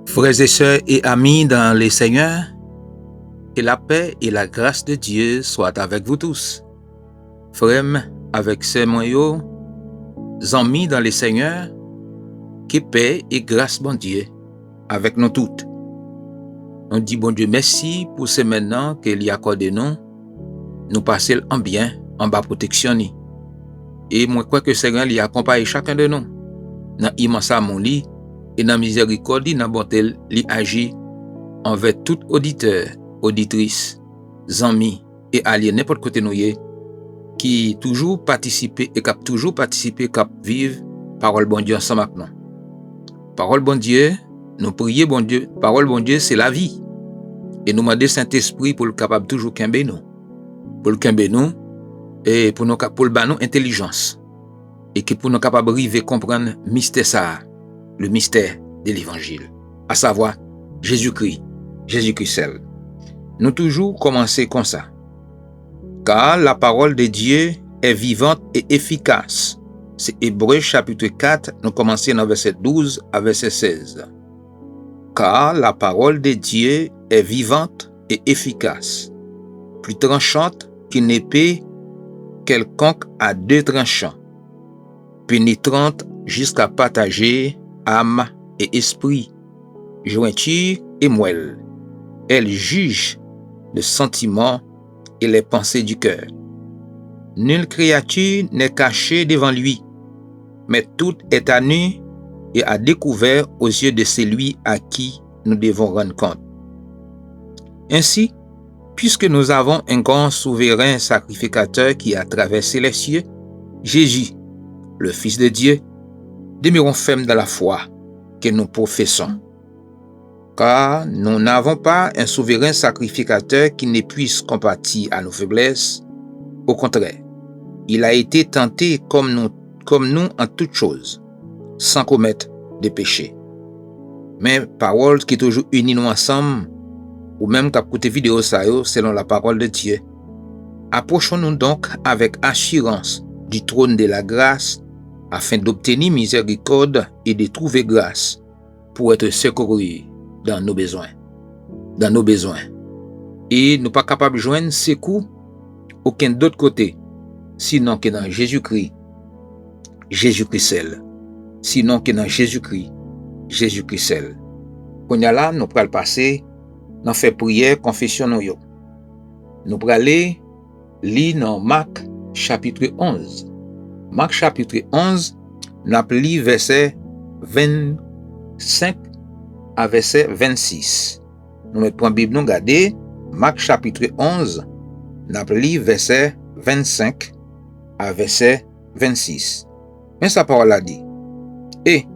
Frères et sœurs et amis dans le Seigneur, que la paix et la grâce de Dieu soient avec vous tous. Frères, avec ces moyens, amis dans le Seigneur, que paix et grâce, bon Dieu, avec nous toutes. On dit, bon Dieu, merci pour ce maintenant qu'il y a accordé nous passer en bien, en bas protection. Et moi, crois que le Seigneur y accompagne chacun de nous. Dans l'immense amour, et dans la miséricorde, dans la bonté, il agit envers tout auditeur, auditrice, amis et alliés, n'importe côté nous qui toujours participer et cap toujours participer, cap vivre parole bon Dieu ensemble avec nous. Parole bon Dieu, nous prions bon Dieu, parole bon Dieu, c'est la vie. Et nous demandons Saint-Esprit pour le capable toujours camber nous. Pour le camber nous et pour nous intelligence. Et que pour nous capables de comprendre mystère ça, le mystère de l'évangile, à savoir Jésus-Christ seul. Nous toujours commencer comme ça. Car la parole de Dieu est vivante et efficace. C'est Hébreux chapitre 4, nous commençons dans verset 12 à verset 16. Car la parole de Dieu est vivante et efficace, plus tranchante qu'une épée quelconque à deux tranchants, pénétrante jusqu'à partager âme et esprit, jointure et moelle. Elle juge les sentiments et les pensées du cœur. Nulle créature n'est cachée devant lui, mais tout est à nu et à découvert aux yeux de celui à qui nous devons rendre compte. Ainsi, puisque nous avons un grand souverain sacrificateur qui a traversé les cieux, Jésus, le Fils de Dieu, demeurons fermes dans la foi que nous professons. Car nous n'avons pas un souverain sacrificateur qui ne puisse compatir à nos faiblesses. Au contraire, il a été tenté comme nous en toutes choses, sans commettre de péché. Mais parole qui est toujours unie nous ensemble, ou même qu'à côté vidéo ça selon la parole de Dieu. Approchons-nous donc avec assurance du trône de la grâce, afin d'obtenir miséricorde et de trouver grâce pour être secourus dans nos besoins. Et nous pas capables de joindre secours aucun d'autre côté, sinon que dans Jésus-Christ seul. Sinon que dans Jésus-Christ seul. Quand là, nous pourrons passer dans faire prière, confession nous. Nous pourrons aller lire dans Marc chapitre 11. Marc chapitre 11, nous appelons verset 25 à verset 26. Nous mettons la Bible, nous regardons Marc chapitre 11, nous appelons verset 25 à verset 26. Mais sa parole a dit, et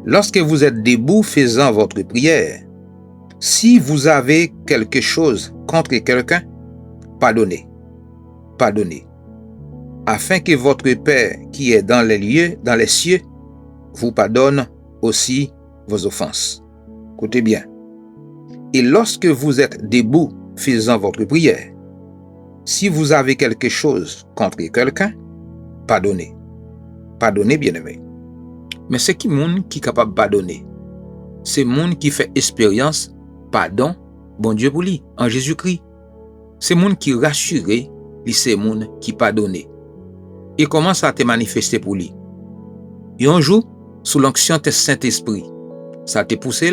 lorsque vous êtes debout faisant votre prière, si vous avez quelque chose contre quelqu'un, pardonnez, afin que votre Père qui est dans les cieux, vous pardonne aussi vos offenses. Écoutez bien. Et lorsque vous êtes debout faisant votre prière, si vous avez quelque chose contre quelqu'un, pardonnez. Pardonnez, bien-aimé. Mais c'est qui monde qui est capable de pardonner? C'est monde qui fait expérience, pardon, bon Dieu pour lui, en Jésus-Christ. C'est monde qui rassuré, c'est monde qui pardonne. Et comment ça te manifesté pour lui? Et un jour, sous l'onction de Saint-Esprit, ça te poussé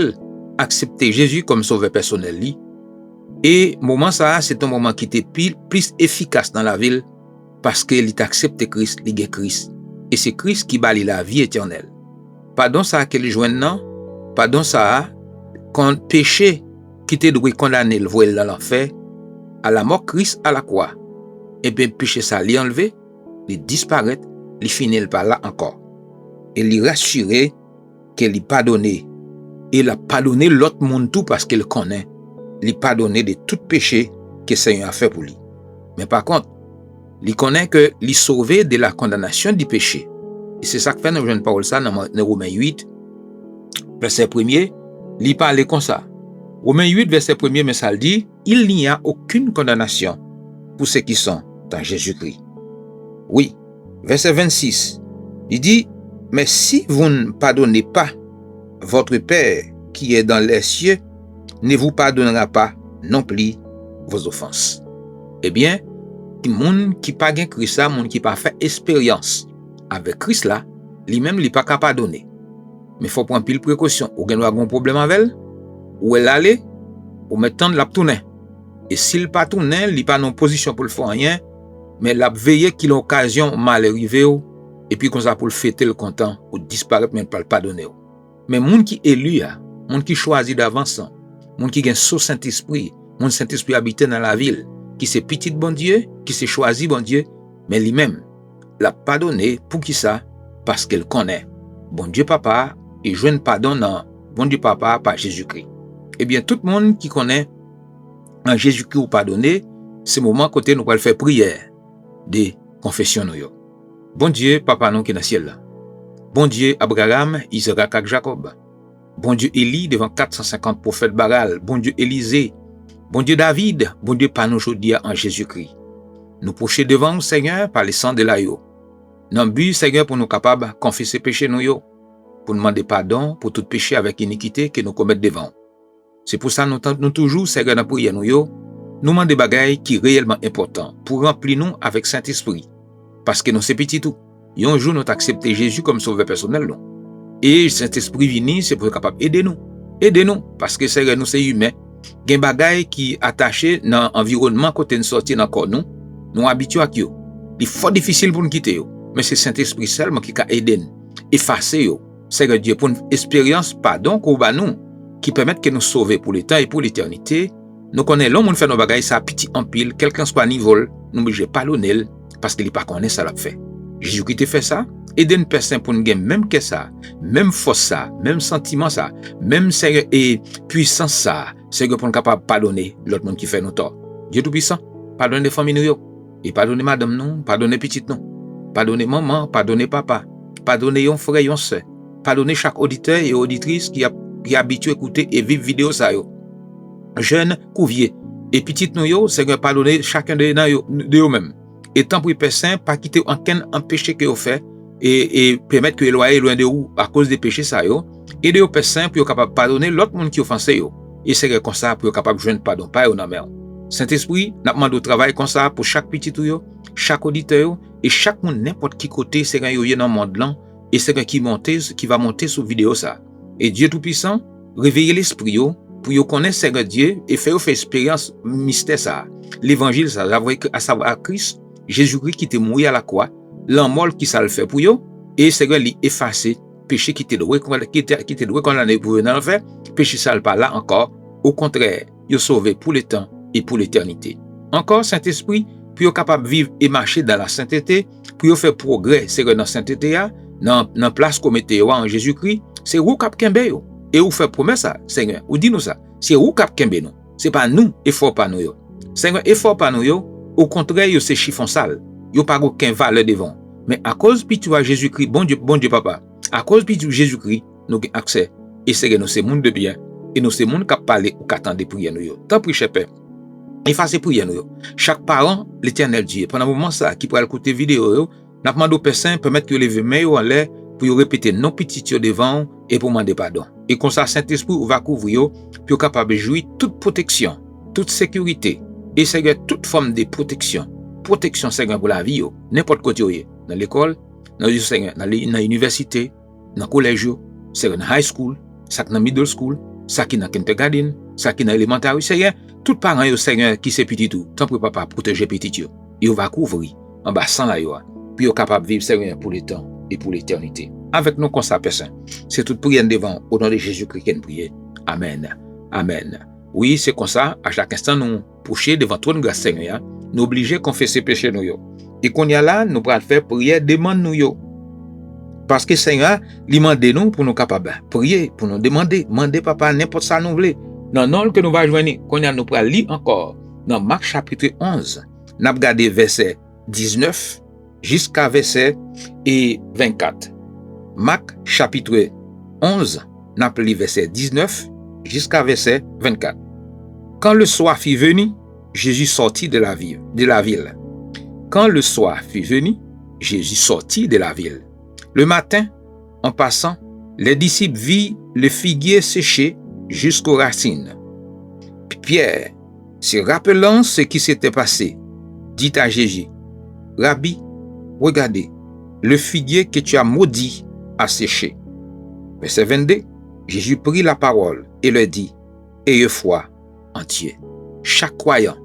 à accepter Jésus comme sauveur personnel. Et moment ça, c'est un moment qui était plus efficace dans la ville parce qu'il t'a accepté Christ, il est Christ. Et c'est Christ qui bâlit la vie éternelle. Pardon ça qu'il joint non, pardon ça quand péché qui te doit condamner le voile dans l'enfer, à la mort Christ à la croix. Et bien péché ça lui enlevé, il disparaît, il finit par là encore. Et il rassuré qu'il lui pardonné. Et il a pardonné l'autre monde tout parce qu'il connaît. Il pardonné de tout péché que le Seigneur a fait pour lui. Mais par contre, il connaît que il sauvé de la condamnation du péché. Et c'est ça que fait dans Jean Paul ça dans Romains 8, verset 1er, il parle comme ça. Romains 8, verset 1er, mais ça dit, il n'y a aucune condamnation pour ceux qui sont dans Jésus-Christ. Oui, verset 26, il dit, mais si vous ne pardonnez pas, votre Père qui est dans les cieux ne vous pardonnera pas non plus vos offenses. Eh bien, les gens qui pas gen Christ là, moun qui pas fait expérience avec Christ là, lui-même il pas capable pardonner. Mais faut prendre pile précaution. Ou gen un problème avec elle, ou elle aller, ou mettre de la tourner. Et s'il pas tourner, il pas en position pour le faire rien, mais la veiller qu'il a occasion mal arrivé et puis comme ça pour le fêter le content ou disparaître mais pas le pardonner. Mais moun qui élu a, moun qui choisi d'avance, moun qui gen son Saint-Esprit, moun Saint-Esprit habite dans la ville, qui c'est petit bon Dieu, qui c'est choisi bon Dieu, mais lui-même l'a pardonné pour qui ça? Parce qu'elle connaît bon Dieu papa et joindre pardon dans bon Dieu papa par Jésus-Christ. Eh bien tout le monde qui connaît en Jésus-Christ ou pardonné, c'est le moment côté nous allons faire prière de confession nous. Bon Dieu papa nous qui est dans le ciel là. Bon Dieu Abraham, Isaac et Jacob. Bon Dieu Élie devant 450 prophètes Baral. Bon Dieu Élisée. Bon Dieu David. Bon Dieu par nous aujourd'hui en Jésus-Christ. Nous procher devant le Seigneur par le sang de l'agneau. Nous but Seigneur pour nous capables de confesser péché nous yo, pour demander pardon pour tout péché avec iniquité que nous commettons devant. C'est pour ça que nous toujours Seigneur dans prière nous yo, nous demandons des bagailles qui sont réellement importants pour remplir nous avec Saint-Esprit. Parce que nous c'est petit tout. Et un jour nous accepté Jésus comme sauveur personnel nous. Et Saint-Esprit vini, c'est pour être capable d'aider nous. Aidez-nous parce que Seigneur nous c'est humain. Il y a des bagailles qui attachés dans l'environnement côté nous sortir dans corps nous habitués à yo. Il est fort difficile pour nous quitter yo. Mais c'est Saint-Esprit seulement qui peut aider nous, effacer yo. Seigneur Dieu pour une expérience pardon qu'on va nous qui permettent que nous sauver pour le temps et pour l'éternité. Nous connaissons l'homme, on fait nos bagailles, ça petit en pile, quelqu'un soit niveau, nous ne pas l'honneur parce qu'il n'est pas connaît ça l'a fait. Jésus-Christ fait ça, aider une personne pour nous gagner même que ça, même force ça, même sentiment ça, même sérieux et puissance ça, c'est pour nous capable pardonner l'autre monde qui fait nos torts. Dieu tout-puissant, pardonnez les familles nous, et pardonnez madame nous, pardonnez petite nous, pardonnez maman, pardonnez papa, pardonnez yon frère, yon soeur, pardonnez chaque auditeur et auditrice qui est habitué à écouter et vivre vidéo ça yo. Jeune, couvier, et petite nous yo, Seigneur pardonnez chacun de eux-mêmes. Et tant pour les personnes, pas quitter aucun péché que vous faites et permettre que vous soyez loin de vous à cause des péchés ça yo. Aider les personnes pour être capable de pardonner l'autre monde qui offensé yo. Et c'est comme ça pour être capable de joindre pardon pas yo dans mer. Saint-Esprit, n'a demandé au travail comme ça pour chaque petit yo, chaque auditeur et chaque monde n'importe qui côté c'est quand yo dans le monde là et c'est qui va monter sur vidéo ça. Et Dieu tout puissant, réveiller l'esprit yo pour yo connaître Seigneur Dieu et faire expérience mystère ça. L'évangile ça, à savoir Christ Jésus-Christ qui était mort à la croix, l'amour qui ça le fait pour yo, et Seigneur lui effacer péché qui était condamné pour dans le fait, péché ça le pas là encore, au contraire, il sauvé pour le temps et pour l'éternité. Encore Saint-Esprit, pour yo capable de vivre et marcher dans la sainteté, pour yo faire progrès, Seigneur dans la sainteté dans place comme était en Jésus-Christ, c'est vous cap kembe yo. Et vous fait promesse ça, Seigneur, ou dit nous ça, c'est vous cap kembe nous. C'est pas nous effort pas nous yo. Seigneur effort pas nous yo. Au contraire, yo c'est chiffon sale. Yo pas aucun valeur devant. Mais à cause de tu vois Jésus-Christ, bon Dieu papa, à cause de Jésus-Christ, nous avons accès. Et c'est nous c'est monde de bien. Et nous c'est monde qui parler ou qui attend des prières nous yo. Tant pis cher Père. Effacez prières nous yo. Chaque parent, l'Éternel Dieu, pendant un moment ça, qui pourra écouter vidéo yo, n'a demandé aux personnes permettre que lever main en l'air pour répéter non petit devant et pour demander pardon. Et comme ça Saint-Esprit va couvrir yo, pour capable jouir toute protection, toute sécurité. Et Seigneur, toute forme de protection Seigneur pour la vie, n'importe côté, dans l'école, dans l'université, dans le collège, Seigneur, dans high school, ça dans middle school, ça qui dans kindergarten, ça qui dans élémentaire, Seigneur, tout parent, Seigneur, qui c'est petit tout, tant pour papa protéger petit, il va couvrir en bas sans la puis il est capable de vivre, Seigneur, pour le temps et pour l'éternité. Avec nous, comme ça, personne. C'est toute prière devant, au nom de Jésus-Christ, qui nous prie. Amen. Amen. Oui, c'est comme ça, à chaque instant, nous coucher devant toi, grâce Seigneur, nous obligés à confesser péché nous yo. Et qu'on y a là, nous pourrons faire prière, demande nous yo. Parce que Seigneur, lui demande nous pour nous capables prier, pour nous demander papa n'importe ça nous voulons. Non, non, que nous va joindre, qu'on y a nous pourrons lire encore dans Marc chapitre 11, nous avons regardé verset 19 jusqu'à verset 24. Marc chapitre 11, nous avons lu verset 19 jusqu'à verset 24. Quand le soir fut venu, Jésus sortit de la ville. Quand le soir fut venu, Jésus sortit de la ville. Le matin, en passant, les disciples virent le figuier séché jusqu'aux racines. Pierre, se rappelant ce qui s'était passé, dit à Jésus, Rabbi, regardez, le figuier que tu as maudit a séché. Verset 22, Jésus prit la parole et leur dit, ayez foi en Dieu. Chaque croyant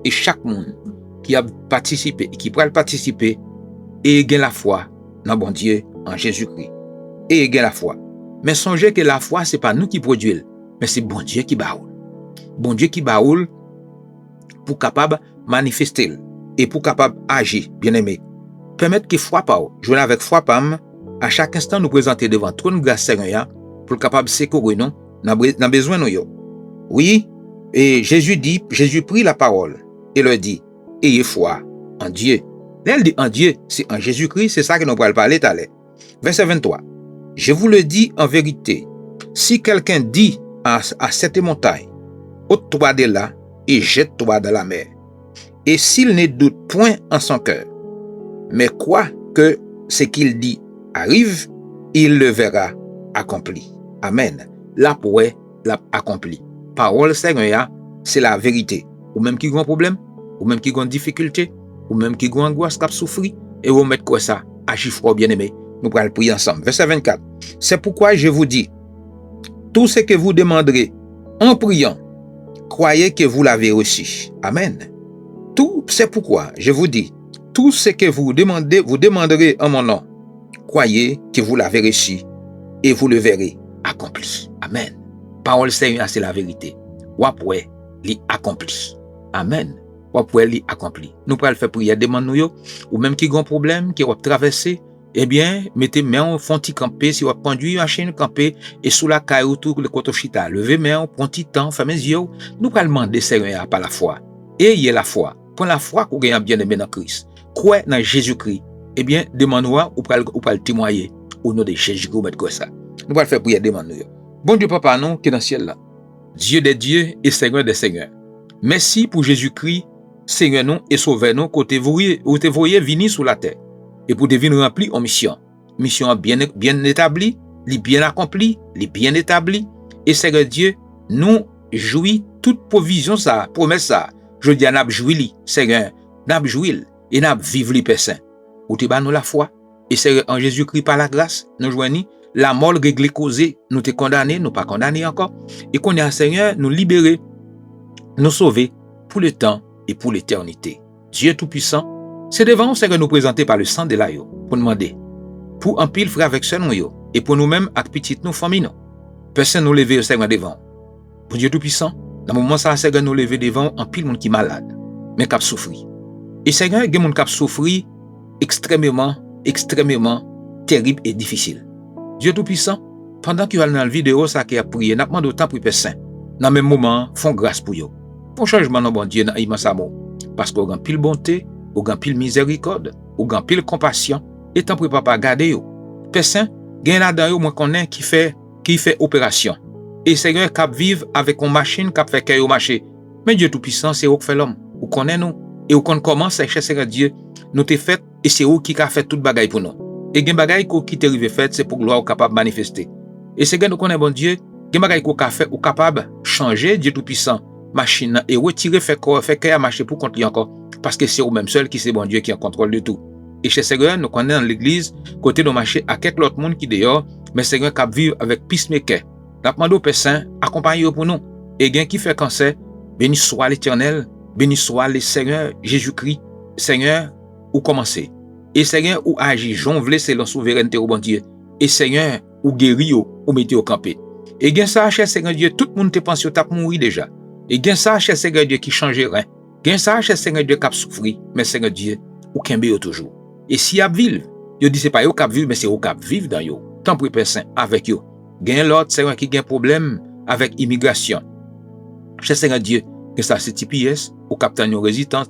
et chaque monde qui a participé et qui pourra participer, et gagne la foi dans bon Dieu en Jésus-Christ. Et gagne la foi. Mais songez que la foi, c'est pas nous qui produisons, mais c'est bon Dieu qui baoule. Bon Dieu qui baoule pour capable manifester et pour capable agir, bien aimé. Permettre que foi pas, jouer avec foi pam, à chaque instant nous présenter devant trône grâce Seigneur pour capable secourir nous dans besoin nous yo. Oui, et Jésus prit la parole et leur dit, ayez foi en Dieu. Là, elle dit en Dieu, c'est en Jésus-Christ, c'est ça que nous allons parler tout à l'heure. Verset 23. Je vous le dis en vérité, si quelqu'un dit à cette montagne, ôte-toi de là et jette-toi dans la mer, et s'il ne doute point en son cœur, mais quoi que ce qu'il dit arrive, il le verra accompli. Amen. La pourrait l'a accompli. Parole Seigneur, c'est la vérité. Ou même qui a un problème, ou même qui a une difficulté, ou même qui a une angoisse, qui a souffri, et vous mettez quoi ça, agis fort bien aimé. Nous allons prier ensemble. Verset 24. C'est pourquoi je vous dis, tout ce que vous demanderez en priant, croyez que vous l'avez reçu. Amen. C'est pourquoi je vous dis, tout ce que vous demanderez en mon nom, croyez que vous l'avez reçu et vous le verrez accompli. Amen. Parole Seigneur, c'est la vérité. Ou après, l'y accompli. Amen. Ou après, l'y accompli. Nous pourrons faire prière, demande-nous, ou même qui a un problème, qui va traverser, eh bien, mettez main au fond de camper, si vous conduit une chaîne camper, et sous la caille tout le kotoshita, levez main, prends petit temps, fermez les yeux, nous pourrons demander Seigneur par la foi. Ayez la foi. Pour la foi qu'on gagne bien aimé dans Christ. Croyez dans Jésus-Christ. Eh bien, demande-nous ou pas le témoigner au nom de Jésus-Christ, mettre comme ça. Nous allons faire prière, demande-nous. Bon Dieu, Papa, nous, qui est dans le ciel là. Dieu des dieux et Seigneur des seigneurs. Merci pour Jésus-Christ, Seigneur nous et Sauveur nous, côté vous te voyez venir sur la terre. Et pour devenir rempli en mission. Mission bien établie, bien accomplie, bien établie. Et Seigneur Dieu, nous jouit toute provision ça, promesse ça. Je dis à n'a jouili, Seigneur, n'a jouil et n'a vivre les personnes. Ou te ba nous la foi. Et Seigneur, en Jésus-Christ par la grâce, nous joignons la mort réglée causée, nous te condamnés, nous pas condamnés encore. Et qu'on est à Seigneur, nous libérer, nous sauver pour le temps et pour l'éternité. Dieu Tout-Puissant, c'est devant nous, Seigneur, nous présenter par le sang de l'agneau pour demander, pour un pile frère avec sœur nous, et pour nous-mêmes, avec petites nous, famille nous. Personne nous lever, Seigneur, devant. Pour Dieu Tout-Puissant, dans le moment ça, Seigneur, nous lever devant un pile monde qui est malade, mais qui a souffert. Et Seigneur, il y a monde qui a souffert extrêmement terrible et difficile. Dieu Tout-Puissant, pendant que vous allez dans la vidéo, ça qui a prié, n'a pas demandé autant pour les personnes. Dans le même moment, font grâce pour eux. Pour changement, non, bon Dieu, dans l'immense amour. Parce qu'on a pile bonté, on a pile miséricorde, on a pile compassion, et tant pour papa garder yo. Personne, gagne là-dedans, moi connais qui fait opération. Et Seigneur, cap vive avec une machine, cap fait qu'il marché. Mais Dieu Tout-Puissant, c'est eux qui fait l'homme. Vous connaissez nous. Et vous commencez à chercher Dieu, nous te fait, et c'est eux qui a fait toute bagaille pour nous. Et gen bagay qui te rive fait, c'est pour gloire ou capable manifester. Et c'est gen nous connaît bon Dieu, gen bagay ko ka fait ou capable changer Dieu Tout-Puissant, machine et retirer fait qu'il marcher pour contre lui encore parce que c'est au même seul qui c'est bon Dieu qui en contrôle de tout. Et chez Seigneur, nous connaissons dans l'église côté de marché à quelques autres monde qui dehors, mais Seigneur cap vivre avec peacemaker. N'a demandé aux personnes accompagner pour nous. Et gen qui fait cancer, béni soit l'Éternel, béni soit le Seigneur Jésus-Christ, Seigneur ou commencer. Et Seigneur, ou agit, jonvler c'est la souveraineté au bon Dieu. Et Seigneur, ou guéri ou mettez au campé. Et gen ça, cher Seigneur Dieu, tout le monde te pense au tap mourir déjà. Et gen ça, cher Seigneur Dieu, qui change rien. Gen ça, cher Seigneur Dieu, qui a souffri, mais Seigneur Dieu, ou kembe yo toujours. Et si y a vivre, yo dit c'est pas yo cap vivre, mais c'est yo cap vivre dans yo. Tant pour personne avec yo. Gen l'autre, Seigneur, qui a un problème avec immigration. Cher Seigneur Dieu, gen ça, c'est TPS, ou captain yon résidence,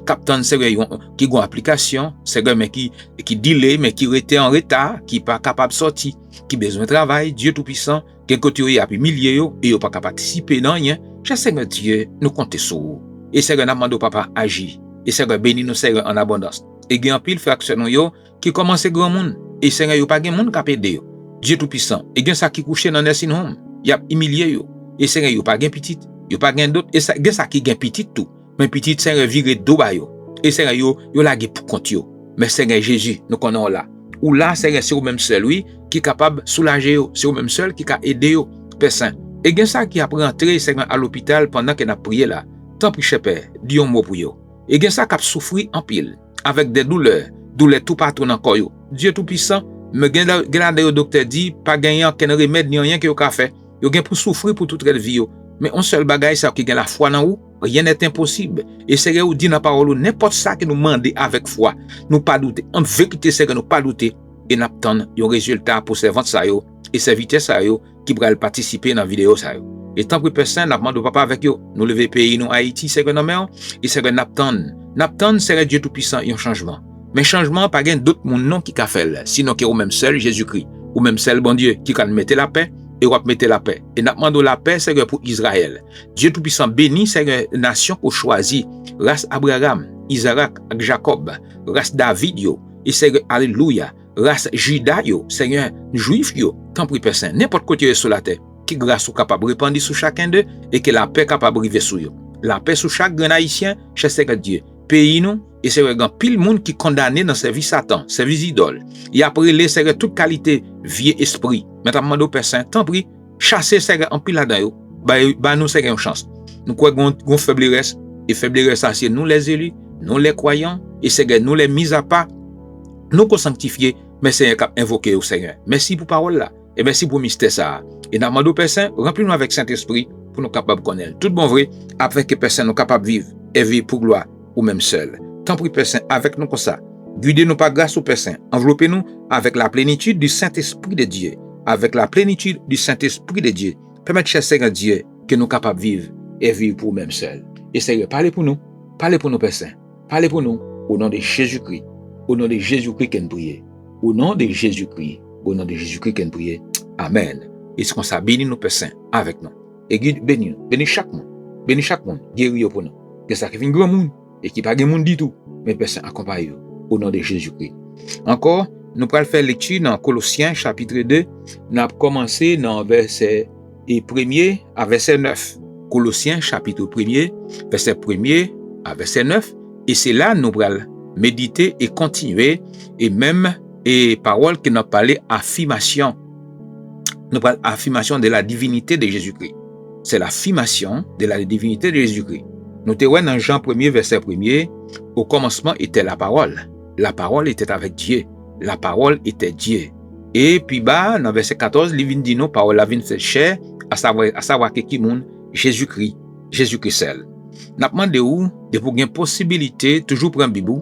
captain Seigneur qui a une application, Seigneur mais qui delay mais qui était en retard, qui pas capable de sortir, qui besoin de travail, Dieu Tout-Puissant, qui côté yo a puis milliers yo et yo pas capable participer dans rien. Cher Seigneur Dieu, nous comptons sur vous. Et Seigneur, nous demandons papa agir. Et Seigneur, bénis nous Seigneur en abondance. Et il y a un pile fractionnaire qui commence grand monde. Et Seigneur, il n'y a pas de monde qui a aidé. Dieu Tout-Puissant. Et il y a ça qui couche dans nursing home. Il y a humilié yo. Et Seigneur, il n'y a pas de petit. Il n'y a pas de d'autre. Et il y a ça qui est petit tout. Mais petit, Seigneur, vire dos ba yo. Et Seigneur, yo la pour compte yo. Mais Seigneur Jésus, nous connaissons là. Ou là, Seigneur, c'est vous-même seul, oui, qui est capable de soulager yo. C'est vous-même seul qui a aidé yo. Père Saint. Et il y a ça qui a rentré, Seigneur, à l'hôpital pendant qu'il a prié là. Tant pis, cher Père, dis un mot pour yo. Et il y a ça qui a souffert en pile. Avec des douleurs tout partout dans le corps yo. Dieu Tout-Puissant, me gade au docteur dit, pas gagner aucun remède ni rien que yo ka fait. Yo gen pour souffrir pour toute la vie yo. Mais un seul bagage ça qui gagne la foi dans vous, rien n'est impossible. Et c'est ou dit dans la parole n'importe ça que nous demandons avec foi, nous pas douter. En vérité c'est que nous pas douter et n'attend un résultat pour ces ventes ça yo et ces vitesses ça yo qui pourraient participer dans la vidéo ça yo. Et tant que personne n'a demandé papa avec yo, nous lever pays nous Haïti c'est que nous mer et c'est que n'attend c'est Dieu Tout-Puissant un changement. Mais changement pas gain d'autres monde non qui ka fait sinon que ou même seul Jésus-Christ ou même seul bon Dieu qui kan mettre la paix. Et on va mettre la paix. Et nous demandons la paix, Seigneur, pour Israël. Dieu Tout-Puissant bénit, Seigneur, nation pour choisir. Race Abraham, Isaac, Jacob, race David, yo. Et Seigneur, alléluia. Race Juda, yo. Seigneur, juif, yo. Tant pis, personne. N'importe quoi sur la terre. Qui grâce ou capable de répandre sur chacun d'eux et que la paix capable de arriver sur eux. La paix sur chaque grand haïtien, cher Seigneur Dieu. Pays nous, et c'est vrai, pile monde qui condamné dans service Satan, service idole. Et après, les Seigneur, toute qualité, vieux esprit. Maintenant, nous, Père Saint, tant pis, chasser Seigneur en pile là-dedans, bah nous, Seigneur, une chance. Nous croyons qu'on faiblesse, et faiblesse, ça, c'est nous les élus, nous les croyants, et Seigneur, nous les mis à part, nous qu'on sanctifier, mais Seigneur, qui invoqué au Seigneur. Merci pour parole là, et merci pour mystère ça. Et nous demandons, Père Saint, remplis-nous avec Saint-Esprit, pour nous capables de connaître. Tout bon vrai, après que personne nous capable de vivre, et vivre pour gloire, ou même seul. Tant pis, Père Saint, avec nous comme ça. Guidez-nous par grâce au Père Saint. Enveloppez-nous avec la plénitude du Saint-Esprit de Dieu. Avec la plénitude du Saint-Esprit de Dieu. Permettez, cher Seigneur Dieu, que nous capables de vivre et vivre pour nous-mêmes seuls. Et Seigneur, parlez pour nous, Père Saint. Parlez pour nous, au nom de Jésus-Christ. Au nom de Jésus-Christ qu'on prie. Au nom de Jésus-Christ. Au nom de Jésus-Christ qu'on prie. Amen. Et ce qu'on ça, bénis nous, Père Saint, avec nous. Et guide, bénis nous. Bénis chaque monde. Bénis chaque monde. Guéris pour nous. Que ça qui fait un grand monde. Et qui pas de monde du tout. Mais Père Saint, accompagne-nous. Au nom de Jésus-Christ. Encore, nous allons faire lecture dans Colossiens chapitre 2. Nous allons commencer dans verset 1er à verset 9. Colossiens chapitre 1er, verset 1er à verset 9. Et c'est là nous allons méditer et continuer. Et même, et parole qui nous parlé affirmation. Nous parlons affirmation de la divinité de Jésus-Christ. C'est l'affirmation de la divinité de Jésus-Christ. Nous te voyons dans Jean 1er, verset 1er, au commencement était la parole. La parole était avec Dieu. La parole était Dieu. Et puis, dans verset 14, il vient dire, parole la vie fait chair, à savoir que qui monde, Jésus-Christ seul. Nous demandé où, de pour une possibilité, toujours prendre Bible,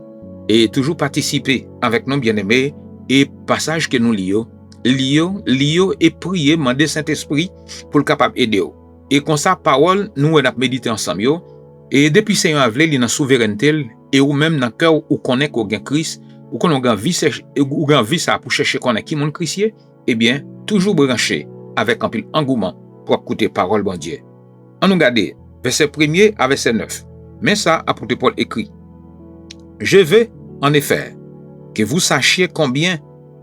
et toujours participer avec nos bien-aimés, et passage que nous lions, et prier, demander Saint-Esprit, pour le capable d'aider. Et comme ça, parole, nous, on a médité ensemble, et depuis Seigneur a vle, il dans souveraineté, et ou même dans le cœur où connaît qu'on gagne Christ, ou qu'on a vie ça pour chercher qu'on a qui mon Christ, eh bien, toujours branché avec un pile engouement pour écouter parole bon Dieu. On nous regarde, verset 1er à verset 9. Mais ça, apôtre Paul écrit, je veux, en effet, que vous sachiez combien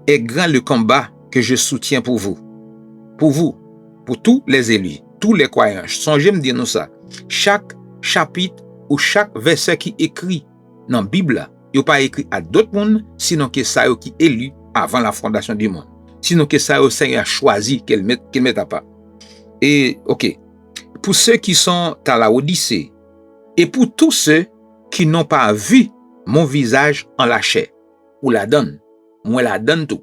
est grand le combat que je soutiens pour vous, pour tous les élus, tous les croyants. Songez me dire nous ça. Chaque chapitre ou chaque verset qui écrit dans la Bible, il n'y a pas écrit à d'autres mondes, sinon que ça qui est élu avant la fondation du monde. Sinon que ça, le Seigneur a choisi qu'il mette à part. Et, ok. Pour ceux qui sont à la Odyssée, et pour tous ceux qui n'ont pas vu mon visage en la chair, ou la donne, moi la donne tout.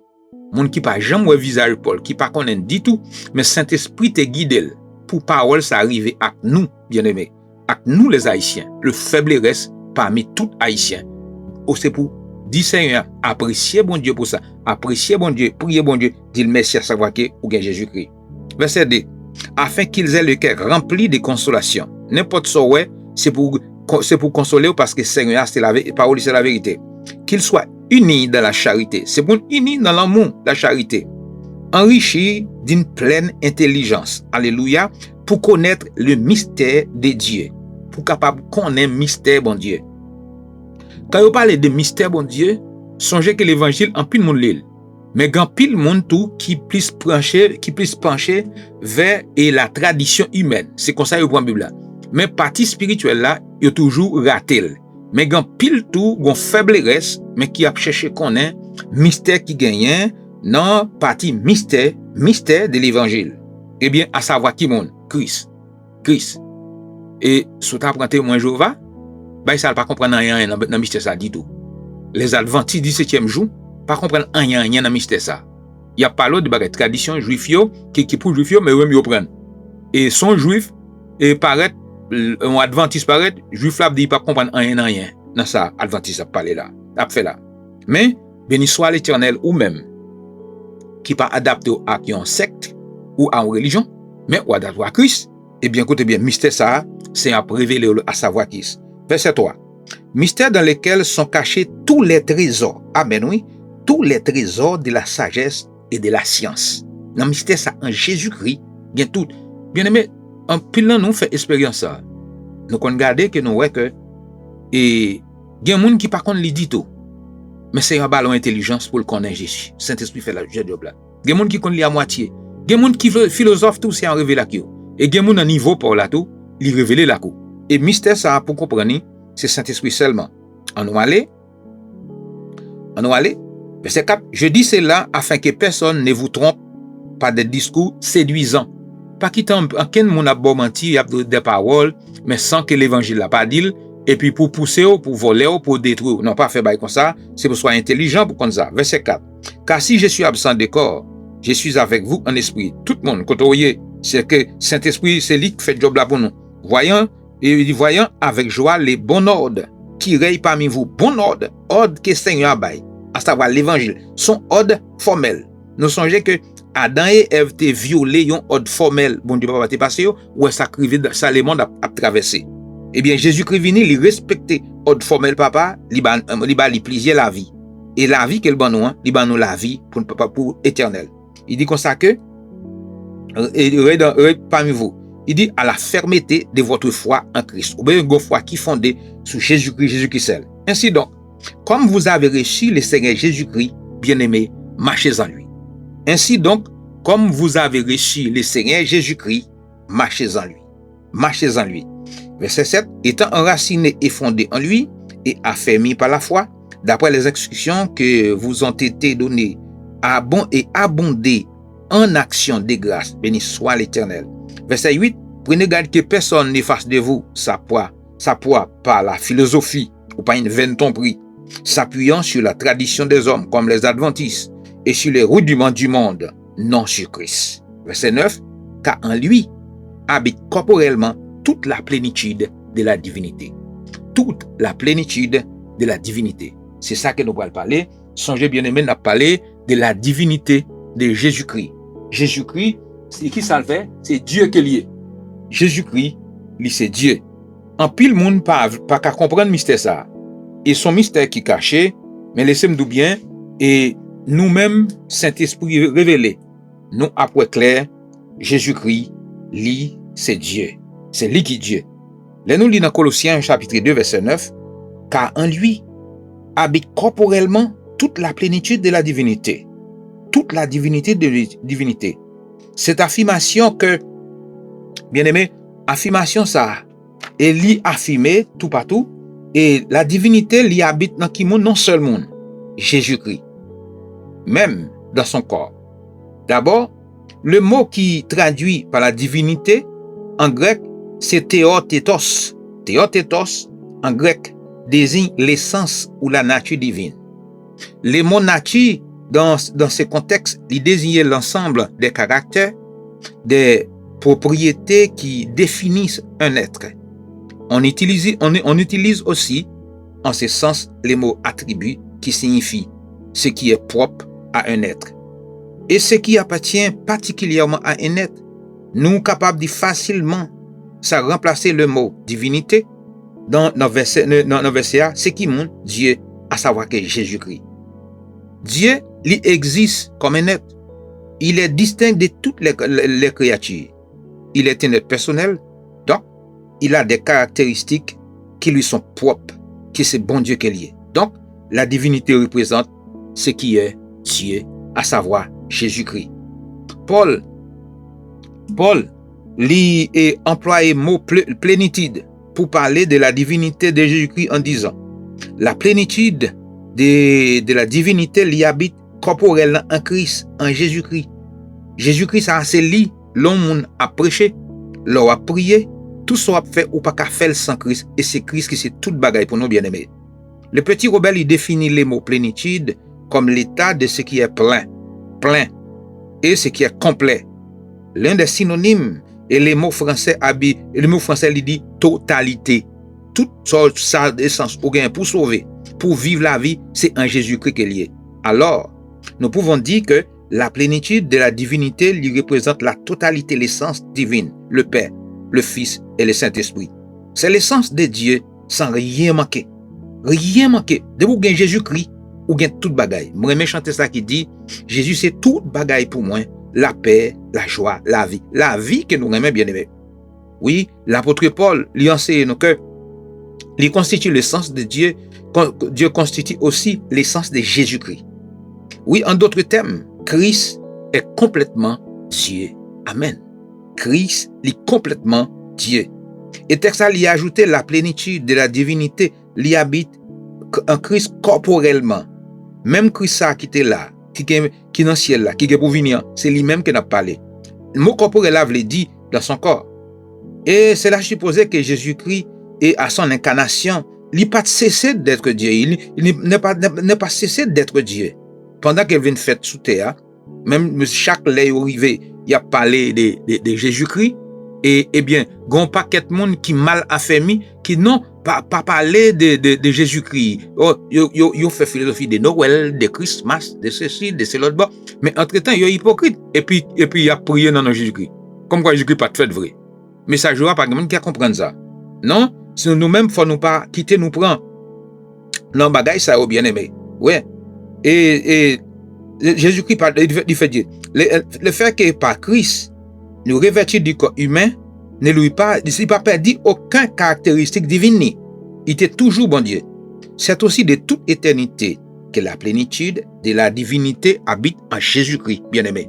Moun qui pas jamais vu visage Paul, qui pas connaît dit tout, mais Saint-Esprit te guide pour parole ça arriver à nous, bien-aimés, à nous les Haïtiens, le faible reste parmi tous Haïtiens. C'est pour dire Seigneur, apprécier bon Dieu pour ça, apprécier bon Dieu, prier bon Dieu, dire merci à savoir que ou bien Jésus-Christ. Verset 2. Afin qu'ils aient le cœur rempli de consolation. N'importe ce ouais, c'est pour consoler parce que Seigneur, c'est la parole, c'est la vérité. Qu'ils soient unis dans la charité. C'est pour unis dans l'amour, la charité. Enrichis d'une pleine intelligence. Alléluia. pour connaître le mystère de Dieu. Pour capable connaître le mystère bon Dieu. Quand vous parlez de mystère bon Dieu, songez que l'évangile en pile monde l'île. Mais quand pile monde tout qui puisse pencher vers et la tradition humaine. C'est comme ça que vous prenez la Bible là. Mais partie spirituelle là, il toujours raté. Mais quand pile tout, gon faiblesse, mais qui a cherché connaître mystère qui gagne, non partie mystère de l'évangile. Eh bien, à savoir qui monde? Christ. Et sous ta prendre témoin Jéhovah, bah ça pas comprendre rien dans mystère ça dit tout. Les adventistes 17e jour, pas comprendre rien dans mystère ça. Il y a pas l'autre de bagage tradition juif yo qui pour juif yo mais même yo prendre. Et son juif et paraît un adventiste paraît juif là dit pas comprendre rien dans ça adventiste a parlé là, a fait là. Mais béni soit l'Éternel ou même qui pas adapté à une secte ou à une religion, mais ou adapté à Christ. Eh bien, écoutez bien, mystère ça, c'est à révéler à savoir qui. Verset 3. Mystère dans lequel sont cachés tous les trésors. Amen, oui. Tous les trésors de la sagesse et de la science. Dans le mystère ça, en Jésus-Christ, bien tout. Bien aimé, en pile nous fait expérience ça. Nous regardons que nous voyons que, et, il y a des gens qui par contre, li dit tout. Mais c'est un ballon intelligence pour le connaître Jésus. Saint-Esprit fait la job là. Il y a des gens qui connaissent à moitié. Il y a des gens qui philosophe tout, c'est en révélation. Et il y a des gens à niveau pour là tout, il révèle la coup. Et mystère ça, pour comprendre, c'est Saint-Esprit seulement. On va aller. Verset 4. Je dis cela afin que personne ne vous trompe par des discours séduisants. Pas quittant aucun monde a beau mentir, il y a des paroles, mais sans que l'évangile n'a pas dit. Et puis pour pousser, pour voler, pour détruire. Non, pas faire bail comme ça. C'est pour soyez intelligent pour comme ça. Verset 4. Car si je suis absent de corps, je suis avec vous en esprit. Tout le monde, quand vous voyez, c'est que Saint-Esprit, c'est lui qui fait le job là pour nous. Voyant avec joie les bons ordres qui règnent parmi vous. Bon ordre que Seigneur bail, à savoir l'évangile, son ordre formel. Nous songez que Adam et Ève étaient violés un ordre formel. Bon Dieu, pas passé, ou ça le monde a traversé. Eh bien, Jésus-Christ venu, il respectait l'ordre formel, papa, il plaisir la vie. Et la vie qu'elle ban nous, il ban nous la vie pour éternel. Il dit comme ça que, parmi vous, il dit à la fermeté de votre foi en Christ. Ou bien une foi qui est fondée sur Jésus-Christ seul. Ainsi donc, comme vous avez reçu le Seigneur Jésus-Christ, bien-aimé, marchez en lui. Ainsi donc, comme vous avez reçu le Seigneur Jésus-Christ, marchez en lui. Marchez en lui. Verset 7. Étant enraciné et fondé en lui et affermi par la foi, d'après les instructions que vous ont été données, abondé en action de grâce. Béni soit l'Éternel. Verset 8. Prenez garde que personne ne fasse de vous sa proie par la philosophie ou par une vaine tromperie, s'appuyant sur la tradition des hommes comme les adventistes et sur les rudiments du monde, non sur Christ. Verset 9. Car en lui habite corporellement toute la plénitude de la divinité. Toute la plénitude de la divinité. C'est ça que nous allons parler. Songez bien aimé, nous allons parler de la divinité de Jésus-Christ. Jésus-Christ, c'est qui ça le fait? C'est Dieu qui est lié. Jésus-Christ, lui c'est Dieu. En pile monde pas qu'à comprendre mystère ça. Et son mystère qui est caché, mais laissez-moi dire bien, et nous-mêmes, Saint-Esprit révélé, nous après clair, Jésus-Christ, lui c'est Dieu. C'est lui qui est Dieu. Là nous lisons dans Colossiens chapitre 2 verset 9, car en lui habite corporellement toute la plénitude de la divinité. Toute la divinité de la divinité. Cette affirmation que, bien aimé, affirmation ça, et lui affirmé tout partout, et la divinité lui habite dans qui monde, non seul monde, Jésus-Christ, même dans son corps. D'abord, le mot qui traduit par la divinité en grec, c'est théotétos. Théotétos, en grec, désigne l'essence ou la nature divine. Les mots nature, dans ce contexte, il désignait l'ensemble des caractères, des propriétés qui définissent un être. On utilise aussi, en ce sens, les mots attributs qui signifient ce qui est propre à un être. Et ce qui appartient particulièrement à un être, nous capables de facilement ça remplacer le mot divinité dans nos versets, ce qui montre Dieu, à savoir que Jésus-Christ. Dieu, il existe comme un être. Il est distinct de toutes les créatures. il est un être personnel, donc il a des caractéristiques qui lui sont propres, que c'est bon Dieu qu'elle y est. Donc, la divinité représente ce qui est Dieu, à savoir Jésus-Christ. Paul lui est employé le mot plénitude pour parler de la divinité de Jésus-Christ en disant la plénitude de la divinité lui habite corporellement en Christ, en Jésus-Christ. Jésus-Christ, ça c'est lui, l'homme a prêché, l'homme a prié, tout ce qu'on a fait ou pas qu'à faire sans Christ, et c'est Christ qui c'est toute bagaille pour nous bien-aimés. Le petit Robert, il définit les mots plénitude comme l'état de ce qui est plein, et ce qui est complet. L'un des synonymes, et les mots français, il dit totalité. Toute ça d'essence ou gain pour sauver, pour vivre la vie, c'est en Jésus-Christ qu'il est. Alors, nous pouvons dire que la plénitude de la divinité lui représente la totalité, l'essence divine, le Père, le Fils et le Saint-Esprit. C'est l'essence de Dieu sans rien manquer. Rien manquer. De vous gain Jésus-Christ, ou gain toute bagaille. Moi, j'aime chanter ça qui dit, Jésus c'est toute bagaille pour moi, la paix, la joie, la vie que nous aimons bien aimé. Oui, l'apôtre Paul lui enseigne que il constitue l'essence de Dieu, Dieu constitue aussi l'essence de Jésus-Christ. Oui, en d'autres termes, Christ est complètement Dieu. Amen. Christ est complètement Dieu. Et texte lui a ajouté la plénitude de la divinité, lui habite en Christ corporellement. Même Christ qui était là, qui est dans le ciel là, qui est pour venir, c'est lui-même qui n'a parlé. Le mot corporel là veut dire dans son corps. Et cela supposait que Jésus-Christ est à son incarnation, il n'a pas cessé d'être Dieu. Il n'a pas cessé d'être Dieu. Pendant qu'il vient de faire sous terre, même chaque lait arrivé, il a parlé de Jésus-Christ. Et bien, il y a un paquet de monde qui mal affermi, qui n'ont pas parlé de Jésus-Christ. Ils fait philosophie de Noël, de Christmas, de ceci, de cela. Mais entre-temps, ils sont hypocrites. Et puis, il a prié dans Jésus-Christ. Comme quoi Jésus-Christ pas fait vrai. Mais ça jouera pas quelqu'un qui a compris ça. Non? Si nous-mêmes, il faut nous pas quitter nous prendre. Non, bagaille, ça a bien aimé. Ouais. Et Jésus-Christ, il fait dire, le fait que par Christ, nous revêtir du corps humain, ne lui pas perdu aucune caractéristique divine. Il était toujours bon Dieu. C'est aussi de toute éternité que la plénitude de la divinité habite en Jésus-Christ, bien-aimé.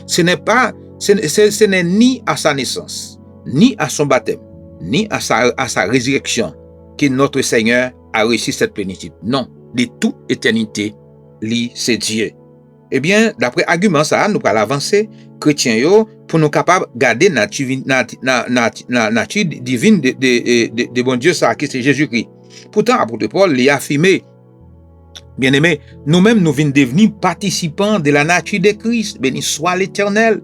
Ce n'est ni à sa naissance, ni à son baptême, ni à sa résurrection que notre Seigneur a reçu cette plénitude. Non, de toute éternité, lui, c'est Dieu. Eh bien, d'après argument ça, nous allons avancer, chrétiens, pour nous capables de garder la nature divine de bon Dieu, ça, qui c'est Jésus-Christ. Pourtant, apôtre Paul l'a affirmé, bien aimé, nous-mêmes, nous venons devenir participants de la nature de Christ. Béni soit l'Éternel.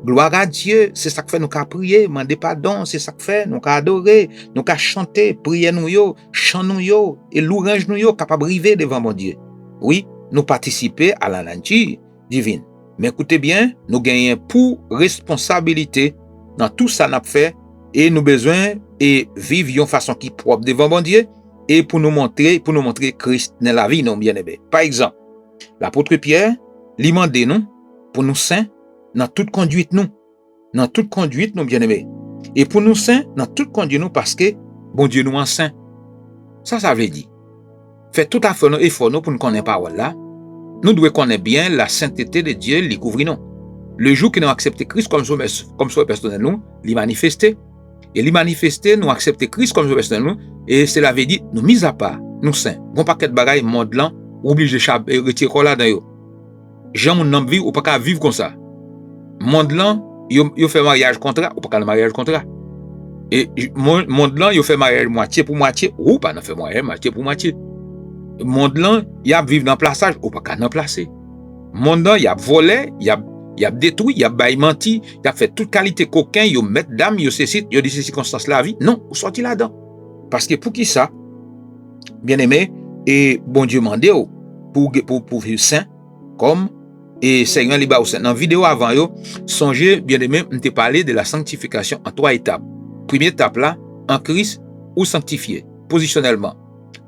Gloire à Dieu. C'est ça que fait nous qu'à prier, demander pardon. C'est ça que fait nous qu'à adorer, nous qu'à chanter, prier nous chantons et louange nous capable de arriver devant mon Dieu. Oui, nous participer à la nature divine. Mais écoutez bien, nous gagnons pour responsabilité dans tout ça nous fait et nous besoin et vivre de façon qui propre devant mon Dieu et pour nous montrer Christ dans la vie non bien-aimé. Par exemple, l'apôtre Pierre lui demande nous pour nous saints dans toute conduite nous bien-aimé. Et pour nous saints dans toute conduite nous parce que bon Dieu nous en saint. Ça veut dire fait tout à fait nos efforts pour nous connaître parole là. Nous devons connaître bien la sainteté de Dieu, les couvrir nous. Le jour que nous acceptons Christ comme sauveur personnel nous, les manifester. Et les manifester, nous accepter Christ comme sauveur personnel nous, et cela veut dire nous mis à part, nous saints. Bon paquet de bagailles monde là, obligé de retirer là dans yo. Jean mon vie ou pas vivre comme ça. Monde là, yo fait mariage contrat ou pas mariage contrat. Et monde là, yo fait mariage moitié pour moitié ou pas faire mariage moitié pour moitié. Monde là, il y a vivre dans plaçage ou pas qu'à dans placer. Monde là, il y a volé, il y a détruit, il y a bail menti, il y a fait toute qualité coquin, il y a mettre dame, il y a ceci, il y a des circonstances la vie. Non, vous sortez là-dedans. Parce que pour qui ça, bien aimé, et bon Dieu mandé pour vivre saint, comme et Seigneur liba ou saint. Dans la vidéo avant yo, songez, bien aimé, on te parlé de la sanctification en 3 étapes. Première étape là, en Christ ou sanctifié, positionnellement.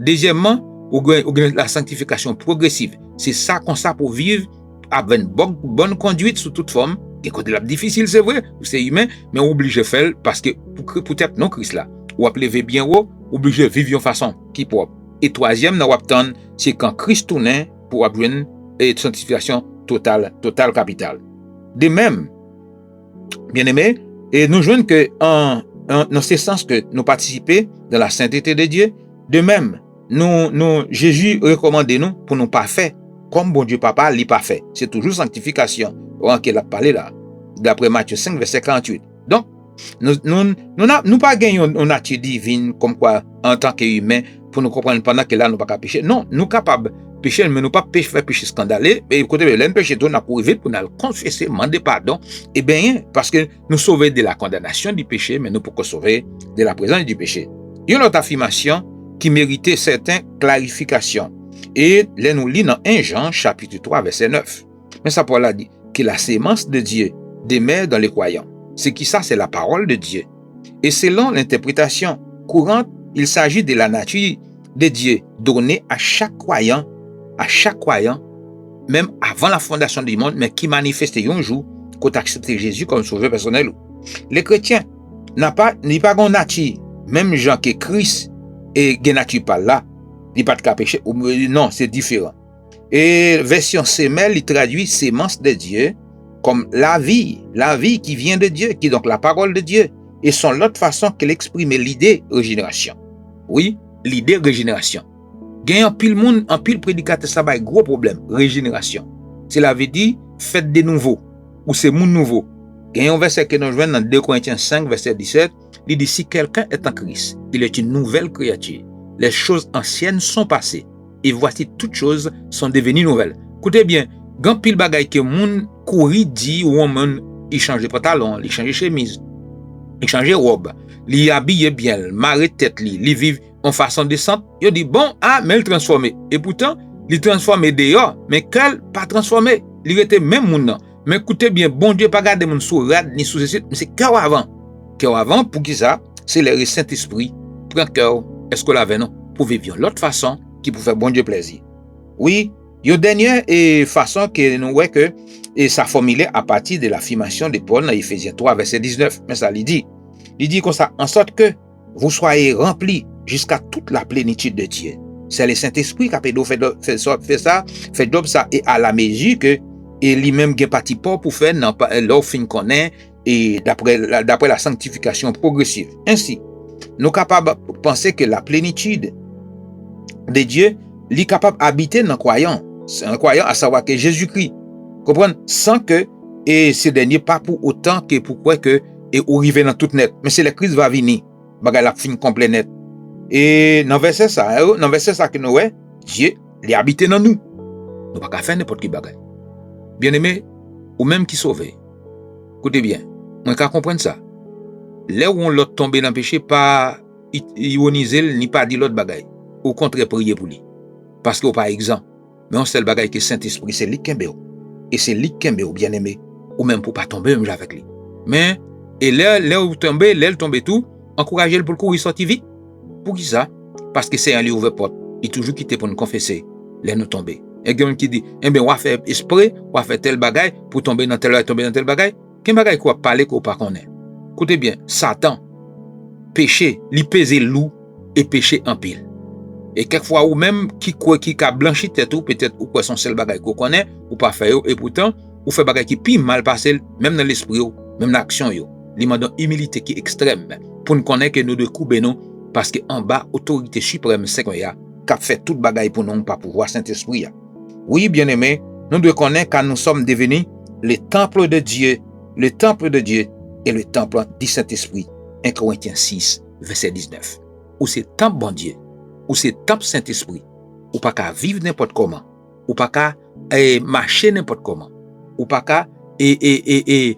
Deuxièmement, ou la sanctification progressive. C'est ça qu'on ça pour vivre avec une bonne conduite sous toute forme Et côté là difficile, c'est vrai, c'est humain, mais on obligé de faire parce que peut-être non Christ là, ou appelez bien haut, obligé de vivre de façon qui propre. Et troisième, nous attendre, c'est quand Christ tourne pour avoir une sanctification totale capitale. De même, bien aimé, et nous jouons que dans ce sens que nous participer dans la sainteté de Dieu, de même, Jésus recommande nous pour nous parfaits, comme bon Dieu Papa l'est parfait. C'est toujours sanctification, qu'il a parlé là, d'après Matthieu 5, verset 48. Donc, nous pas gagnons une nature divine comme quoi, en tant qu'humain, pour nous comprendre pendant que là, nous pas pécher. Non, nous capables pécher, mais nous pas faire pécher scandaleux. Et écoutez, l'un péché, nous n'a pour vite pour nous confesser, demander pardon. Et bien, parce que nous sauver de la condamnation du péché, mais nous pour sauver de la présence du péché. Il y a une autre affirmation qui méritait certaines clarifications. Et là, nous lisons dans 1 Jean, chapitre 3, verset 9. Mais ça, Paul a dit que la sémence de Dieu demeure dans les croyants. C'est qui ça? C'est la parole de Dieu. Et selon l'interprétation courante, il s'agit de la nature de Dieu donnée à chaque croyant, même avant la fondation du monde, mais qui manifestait un jour quand accepté Jésus comme sauveur personnel. Les chrétiens n'ont pas une nature, même gens que Christ et une nature pas là, il n'y a pas de cas péché. Non, c'est différent. Et version semelle, il traduit sémence de Dieu comme la vie qui vient de Dieu, qui est donc la parole de Dieu. Et son l'autre façon qu'elle exprime l'idée régénération. Oui, l'idée régénération. Gagne en pile monde, en pile prédicateur, ça va être gros problème. Régénération. Cela veut dire faites de nouveau, ou c'est monde nouveau. Gagne un verset que nous jouons dans 2 Corinthiens 5, verset 17. Il dit si quelqu'un est en Christ, il est une nouvelle créature. Les choses anciennes sont passées. Et voici toutes choses sont devenues nouvelles. Écoutez bien, quand pile bagay que moun couri dit ou moun il change pantalon, il change chemise, il change robe, il habille bien, marre tête li, il vive en façon décente, il dit bon mais il transformé. Et pourtant, il transformé dehors, mais qu'elle pas transformé, il était même moun. Mais écoutez bien, bon Dieu pas garder moun sous rad ni sous mais c'est cœur avant. Cœur avant pour qui ça? C'est le Saint-Esprit. Prends cœur, est-ce que l'avait non pour vivre l'autre façon qui pour faire bon Dieu plaisir. Oui, il y a une dernière façon que nous voyons que ça formulé à partir de l'affirmation de Paul dans Ephésiens 3, verset 19. Mais ça, il dit comme ça, en sorte que vous soyez remplis jusqu'à toute la plénitude de Dieu. C'est le Saint-Esprit qui a fait ça, et à la mesure que lui-même qui est parti pour faire leur fin connaît et d'après la sanctification progressive. Ainsi, nous sommes capables de penser que la plénitude de Dieu, il est capable d'habiter dans le croyant. C'est un croyant à savoir que Jésus-Christ, comprendre, sans que ce dernier pas pour autant que pourquoi que et arriver dans tout net. Mais c'est le Christ va venir, bagay la fin complet net. Et dans verset ça que nous ouais, Dieu il habite dans nous. Nous pas faire n'importe qui bagay. Bien-aimé, ou même qui sauvé. Écoutez bien, on peut comprendre ça. Là où on l'autre tombé dans le péché, pas ironiser ni pas dire l'autre bagay. Au contraire, prier pour lui. Parce que par exemple, mais on sait le bagay que Saint-Esprit, c'est lui qui est et c'est lui qui est bien aimé. Ou même pour pas tomber même avec lui. Mais, et là où tomber, là tomber tout, encouragez-le pour le courir sortir vite. Pour qui ça? Parce que c'est un lieu ouvert porte. Il toujours quitté pour nous confesser. Là nous tomber. Et quelqu'un qui dit, on va faire esprit, on va faire tel bagay pour tomber dans tel bagay. Quel bagay quoi parler qu'on pas connaît. Écoutez bien, Satan, péché, lui peser loup et péché en pile. Et quelquefois ou même qui a blanchi tête ou peut-être ou quoi son seul bagay qu'on connaît ou pas faire et pourtant ou fait bagay qui pire mal passé même dans l'esprit même dans l'action yo. Li mandan humilité qui extrême pour nous connaître que nous de couper nous parce que en bas autorité suprême c'est qu'on y a qui fait toute bagay pour nous pas pouvoir Saint-Esprit. Oui, bien-aimé, nous devons connaître quand nous sommes devenus le temple de Dieu et le temple du Saint-Esprit. 1 Corinthiens 6 verset 19. Ou c'est temple bon Dieu ou c'est temple Saint-Esprit, ou pas qu'à vivre n'importe comment, ou pas qu'à marcher n'importe comment, ou pas qu'à vivre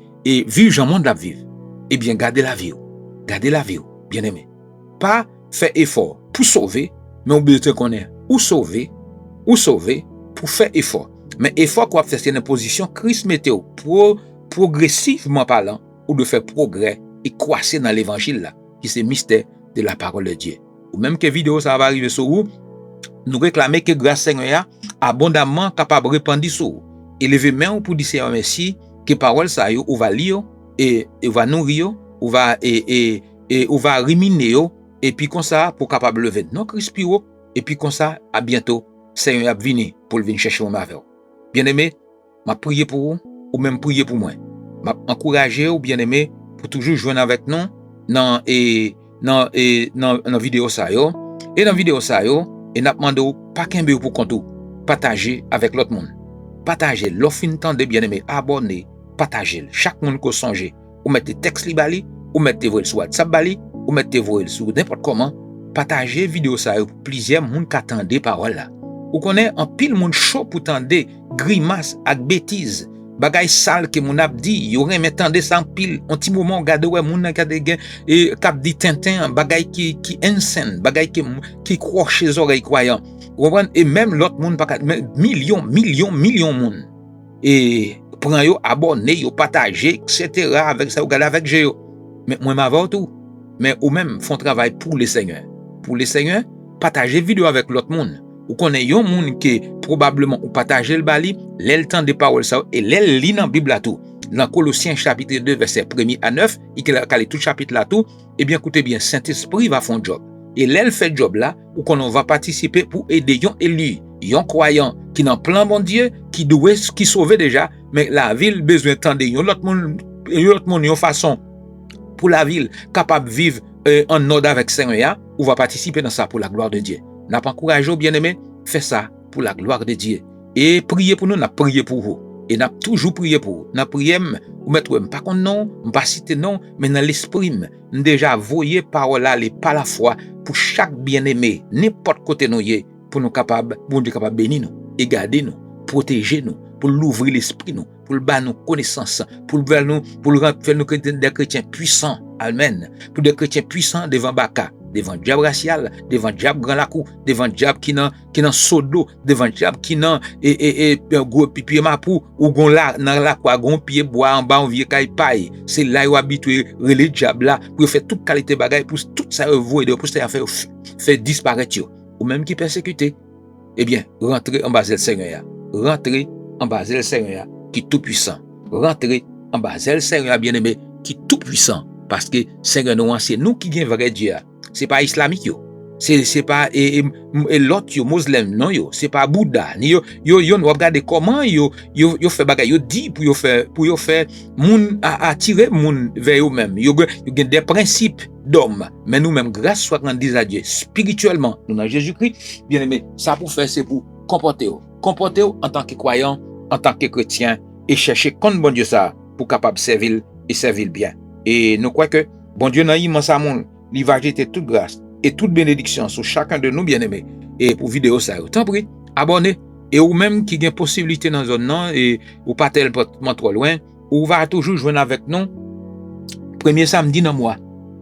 dans le monde de vivre. Eh bien, gardez la vie, bien aimé. Pas faire effort pour sauver, mais oubliez qu'on est ou sauver pour faire effort. Mais effort qu'on va faire, c'est une position Christ météo, progressivement parlant, ou de faire progrès et croître dans l'évangile là, qui c'est mystère de la parole de Dieu. Ou même que vidéo ça va arriver sur vous, nous réclamer que grâce Seigneur abondamment capable de répandre sur vous. Et lever main pour dire Seigneur merci, que parole ça yo, ou va lire, et va nourrir, ou va, ou va ruminer, et puis comme ça, pour capable lever non crispy, et puis comme ça, à bientôt, Seigneur a venu pour venir chercher mon avec. Bien aimé, m'a prié pour vous, ou même prié pour moi. M'a encouragé ou bien aimé pour toujours joindre avec nous dans vidéo ça yo. Et dans vidéo ça yo, et n'a demandé pas qu'un pour compte partager avec l'autre monde. Partager, l'offre de bien aimé, abonner, partager. Chaque monde qu'on songe, ou mettez texte li bali, ou mettez sur WhatsApp bali, ou mettez sur n'importe comment, partager vidéo ça yo pour plusieurs monde qui attendent parole là. Ou connaît un pile monde chaud pour tendre grimace ak bêtise. Bagay sale que mon ap dit, yo remet tande sans pile, un petit moment gade ouais moun ka de gen et k'ap di Tintin, bagay qui insane, bagay qui croche les oreilles croyants. Et même l'autre monde pas millions moun. Et prend yo abonner, yo partager etc. avec ça ou gade avec yo. Mais moi m'avant tout. Mais ou même font travail pour les seigneurs. Pour les seigneurs, partager vidéo avec l'autre monde. Ou connaît yon moun qui probablement ou partager le bali, l'el temps de parole ça et l'el lit dans Bible là tout. Dans Colossiens chapitre 2 verset 1er à 9, il calé tout chapitre là tout, et bien écoutez bien, Saint-Esprit va faire un job. Et l'el fait job là ou qu'on va participer pour aider yon élu, yon croyant qui dans plan bon Dieu, qui doit qui sauver déjà, mais la ville besoin tendre yon l'autre monde yon façon pour la ville capable vivre en ordre avec Seigneur, ou va participer dans ça pour la gloire de Dieu. N'a pas encouragé, bien-aimé, faites ça pour la gloire de Dieu. Et priez pour nous, n'a prié pour vous. Et n'a toujours prié pour vous. N'a prié, ou mettre pas contre non, pas citer non, mais dans l'esprit, déjà voyez parole là, par la foi, pour chaque bien-aimé, n'importe côté nous y est, pour nous capables, pour nous capables bénir nous, et garder nous, protéger nous, pour l'ouvrir l'esprit nous, pour le bas nous connaissance, pour faire nous des chrétiens puissants. Amen. Pour des chrétiens puissants devant Baka, devant diable racial, devant diable grand lacou, devant diable qui nan sodo, devant diable qui nan gros pipi mapou ou gon la nan la quoi gon pied bois en bas on vieux kay paille. C'est là yo habitué relé diable là pour faire toute qualité bagaille pour tout ça voyer pour ça faire disparaître yo. Ou même qui persécuté. Eh bien, rentrez en bas le Seigneur. Rentrez en bas le Seigneur qui tout puissant. Rentrez en bas le Seigneur bien-aimé qui tout puissant parce que Seigneur nous c'est nous qui gagne vrai Dieu. C'est pas islamique yo. C'est pas l'autre yo musulman non yo, c'est pas Bouddha ni yo nous regarder comment yo fait bagay yo dit pour yo faire moun attirer moun vers eux même. Yo gen des principes d'homme, mais nous même grâce soit grandis à Dieu spirituellement, nous dans Jésus-Christ, bien-aimé, ça pour faire c'est pour comporter en tant que croyant, en tant que chrétien et chercher comme bon Dieu ça pour capable servir et servir bien. Et nous croyons que bon Dieu dans immense amour, il va jeter toute grâce et toute bénédiction sur chacun de nous bien-aimés. Et pour vidéo ça, tant pis, abonnez. Et ou même qui a possibilité dans zone non et ou pas tellement trop loin, ou va toujours joindre avec nous premier samedi dans mois,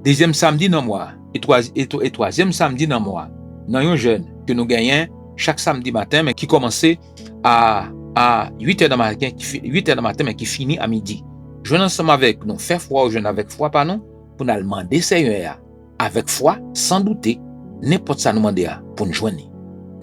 deuxième samedi dans mois et troisième samedi dans mois. Dans un jeune que nous gagnons chaque samedi matin mais qui commençait à 8h du matin mais qui finit à midi. Joindre ensemble avec nous, faire foi ou joindre avec foi par nous pour nous demander Seigneur avec foi, sans douter, n'importe ça nous demander pour nous joindre.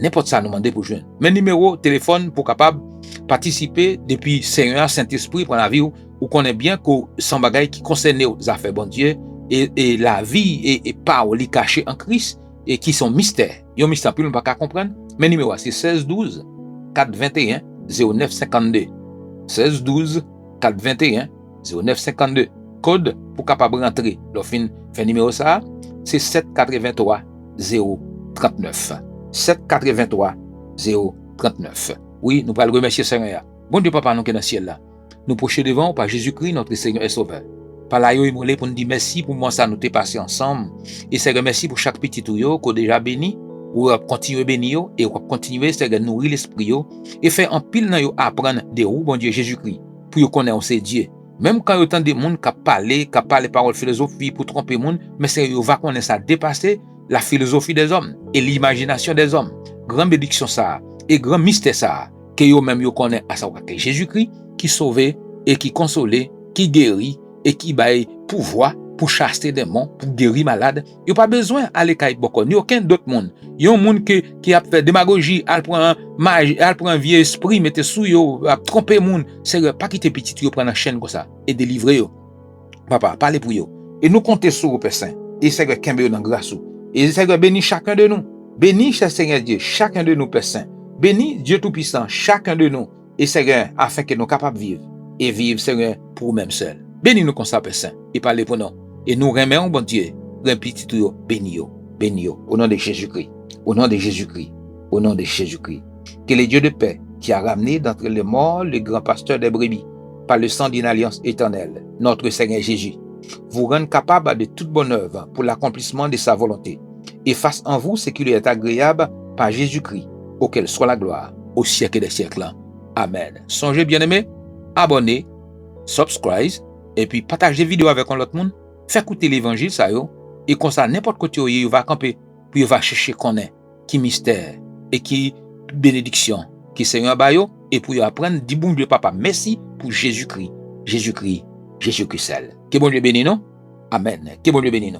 N'importe ça nous demander pour joindre. Mes numéros téléphone pour capable participer depuis Seigneur Saint-Esprit pour la vie ou connaît bien que sans bagaille qui concerne les affaires bon Dieu et la vie et parole cachée en Christ et qui sont mystères. Yon mystère plus nous pas comprendre. Mes numéros c'est 16 12 421 09 52. 16 12 421 09 52. Code pour capable rentrer. L'offre fait numéro ça, c'est 783 039. 783 039. Oui, nous allons remercier Seigneur. Bon Dieu papa nous qui est dans le ciel là. Nous procher devant par Jésus-Christ notre Seigneur et Sauveur. Par là yo imolé pour nous dire merci pour moi ça nous t'es passé ensemble et Seigneur merci pour chaque petit tout yo qu'on déjà béni ou continuer béni yo et on continuer Seigneur nourrir l'esprit yo et faire en pile dans yo apprendre de où bon Dieu Jésus-Christ pour yo connaître c'est Dieu. Même quand autant de monde qui parle parole philosophie pour tromper monde, mais c'est yo va connaître ça dépasser la philosophie des hommes et l'imagination des hommes. Grande bénédiction ça et grand mystère ça que yo même yo connaît à savoir que Jésus-Christ qui sauve et qui console, qui guérit et qui baille pouvoir pour chasser des démons, pour guérir malade. Yo pas besoin aller kay bokon, ni aucun d'autre monde. Yon monde qui a fait démagogie, al prend magie, al prend vieux esprit, mette sou yo, a tromper monde, c'est pas quitter petit yo prendre la chaîne comme ça et délivrer yo. Papa, parlez pour yo. Et nous comptons sur vous, Père Saint. Et c'est que Kembe dans grâce. Et c'est que bénis chacun de nous. Bénis, Seigneur Dieu, chacun de nous, Père Saint. Bénis Dieu Tout-Puissant, chacun de nous. Et Seigneur, afin que nous soyons capables de vivre. Et vivre, Seigneur, pour nous-mêmes seuls. Bénis nous comme ça, Père Saint. Et parlez pour nous. Et nous remercions, bon Dieu, le petit tout, bénis yo. Bénis yo. Au nom de Jésus-Christ. Au nom de Jésus-Christ. Au nom de Jésus-Christ. Que le Dieu de paix, qui a ramené d'entre les morts le grand pasteur des brebis, par le sang d'une alliance éternelle, notre Seigneur Jésus, vous rende capable de toute bonne œuvre pour l'accomplissement de sa volonté, et fasse en vous ce qui lui est agréable par Jésus-Christ, auquel soit la gloire au siècle des siècles. Amen. Songez bien aimé, abonnez, subscribe, et puis partagez la vidéo avec l'autre monde, faites écouter l'évangile, ça yo, et comme ça, n'importe côté où il va camper, puis il va chercher qu'on est, qui mystère, et qui bénédiction, qui Seigneur bayo, et pour y apprendre, dit bon Dieu papa, merci pour Jésus-Christ, Jésus-Christ, Jésus-Christ seul. Que bon Dieu bénisse nous. Amen. Que bon Dieu bénisse nous.